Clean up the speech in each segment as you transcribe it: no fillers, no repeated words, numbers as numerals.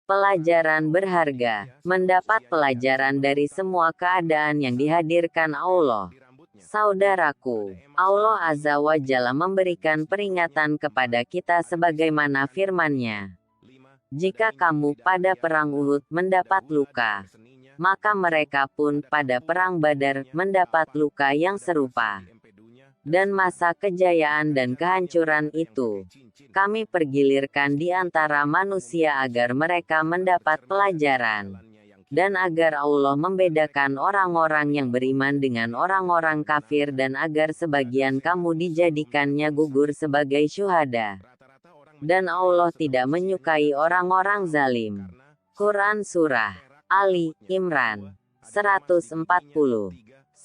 Pelajaran berharga. Mendapat pelajaran dari semua keadaan yang dihadirkan Allah. Saudaraku, Allah Azza wa Jalla memberikan peringatan kepada kita sebagaimana firman-Nya. Jika kamu pada perang Uhud mendapat luka, maka mereka pun pada perang Badar mendapat luka yang serupa. Dan masa kejayaan dan kehancuran itu, kami pergilirkan di antara manusia agar mereka mendapat pelajaran. Dan agar Allah membedakan orang-orang yang beriman dengan orang-orang kafir dan agar sebagian kamu dijadikannya gugur sebagai syuhada. Dan Allah tidak menyukai orang-orang zalim. Quran Surah Ali Imran 140.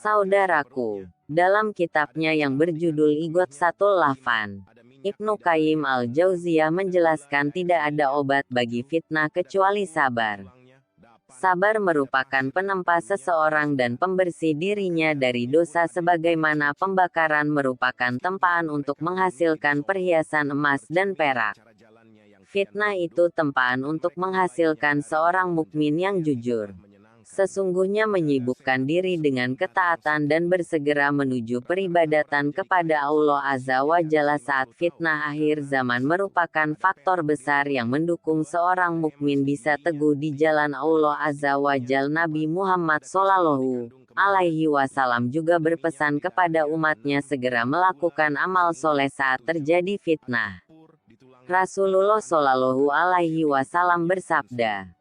Saudaraku, dalam kitabnya yang berjudul Ighatsatul Lahfan, Ibnu Qayyim al-Jauziyah menjelaskan tidak ada obat bagi fitnah kecuali sabar. Sabar merupakan penempa seseorang dan pembersih dirinya dari dosa sebagaimana pembakaran merupakan tempaan untuk menghasilkan perhiasan emas dan perak. Fitnah itu tempaan untuk menghasilkan seorang mukmin yang jujur. Sesungguhnya menyibukkan diri dengan ketaatan dan bersegera menuju peribadatan kepada Allah Azza wa Jalla saat fitnah akhir zaman merupakan faktor besar yang mendukung seorang mukmin bisa teguh di jalan Allah Azza wa Jalla. Nabi Muhammad Shallallahu Alaihi Wasallam juga berpesan kepada umatnya segera melakukan amal soleh saat terjadi fitnah. Rasulullah Shallallahu Alaihi Wasallam bersabda,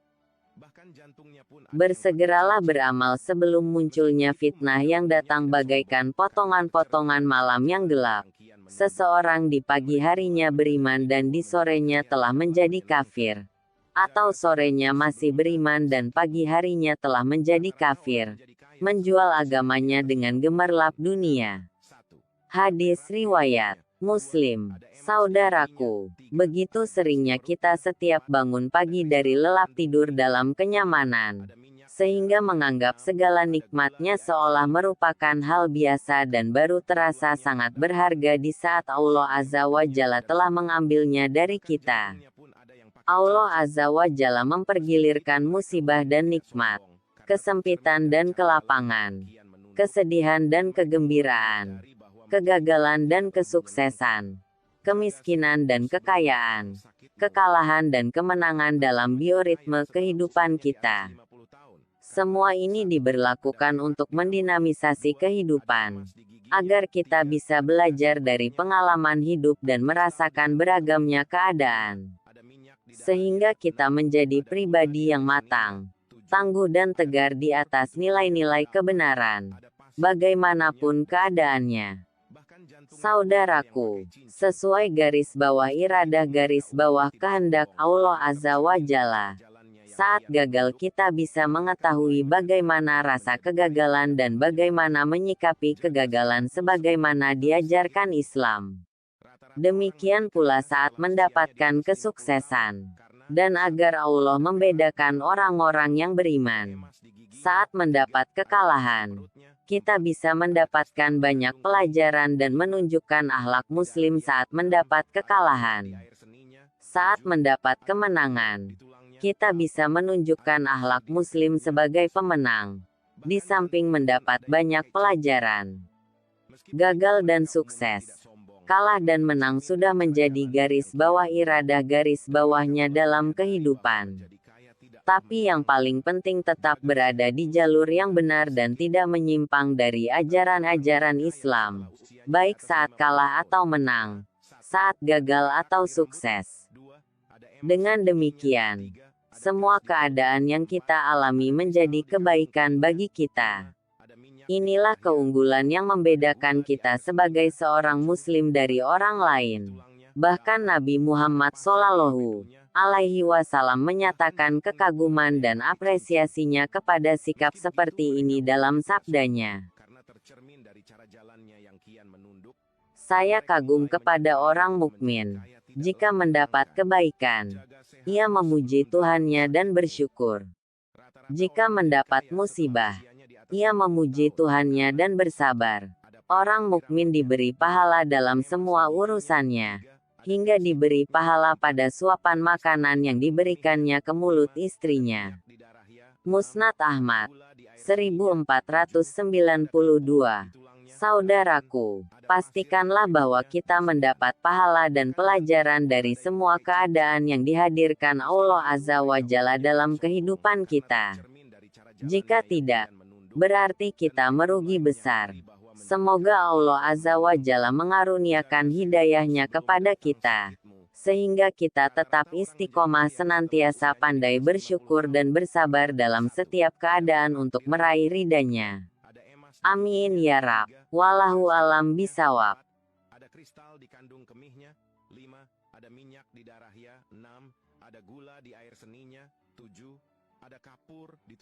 bersegeralah beramal sebelum munculnya fitnah yang datang bagaikan potongan-potongan malam yang gelap. Seseorang di pagi harinya beriman dan di sorenya telah menjadi kafir. Atau sorenya masih beriman dan pagi harinya telah menjadi kafir. Menjual agamanya dengan gemerlap dunia. Hadis riwayat Muslim. Saudaraku, begitu seringnya kita setiap bangun pagi dari lelap tidur dalam kenyamanan, sehingga menganggap segala nikmatnya seolah merupakan hal biasa dan baru terasa sangat berharga di saat Allah Azza wa Jalla telah mengambilnya dari kita. Allah Azza wa Jalla mempergilirkan musibah dan nikmat, kesempitan dan kelapangan, kesedihan dan kegembiraan, kegagalan dan kesuksesan, kemiskinan dan kekayaan, kekalahan dan kemenangan dalam bioritme kehidupan kita. Semua ini diberlakukan untuk mendinamisasi kehidupan, agar kita bisa belajar dari pengalaman hidup dan merasakan beragamnya keadaan. Sehingga kita menjadi pribadi yang matang, tangguh dan tegar di atas nilai-nilai kebenaran, bagaimanapun keadaannya. Saudaraku, sesuai garis bawah iradah garis bawah kehendak Allah Azza wa Jalla. Saat gagal kita bisa mengetahui bagaimana rasa kegagalan dan bagaimana menyikapi kegagalan sebagaimana diajarkan Islam. Demikian pula saat mendapatkan kesuksesan. Dan agar Allah membedakan orang-orang yang beriman. Saat mendapat kekalahan, kita bisa mendapatkan banyak pelajaran dan menunjukkan akhlak muslim saat mendapat kekalahan. Saat mendapat kemenangan, kita bisa menunjukkan akhlak muslim sebagai pemenang. Di samping mendapat banyak pelajaran, gagal dan sukses, kalah dan menang sudah menjadi garis bawah iradah garis bawahnya dalam kehidupan. Tapi yang paling penting tetap berada di jalur yang benar dan tidak menyimpang dari ajaran-ajaran Islam, baik saat kalah atau menang, saat gagal atau sukses. Dengan demikian, semua keadaan yang kita alami menjadi kebaikan bagi kita. Inilah keunggulan yang membedakan kita sebagai seorang muslim dari orang lain. Bahkan Nabi Muhammad Shallallahu Alaihi Wasallam menyatakan kekaguman dan apresiasinya kepada sikap seperti ini dalam sabdanya. Saya kagum kepada orang mukmin. Jika mendapat kebaikan, ia memuji Tuhannya dan bersyukur. Jika mendapat musibah, ia memuji Tuhannya dan bersabar. Orang mukmin diberi pahala dalam semua urusannya. hingga diberi pahala pada suapan makanan yang diberikannya ke mulut istrinya. Musnad Ahmad 1492. Saudaraku, pastikanlah bahwa kita mendapat pahala dan pelajaran dari semua keadaan yang dihadirkan Allah Azza wa Jalla dalam kehidupan kita. Jika tidak, berarti kita merugi besar. Semoga Allah Azza wa Jalla mengaruniakan hidayahnya kepada kita, sehingga kita tetap istiqomah senantiasa pandai bersyukur dan bersabar dalam setiap keadaan untuk meraih ridhanya. Amin ya Rab. Wallahu alam bisawab. Ada kristal dikandung kemihnya. 5. Ada minyak di darahnya. 6. Ada gula di air seninya. 7. Ada kapur di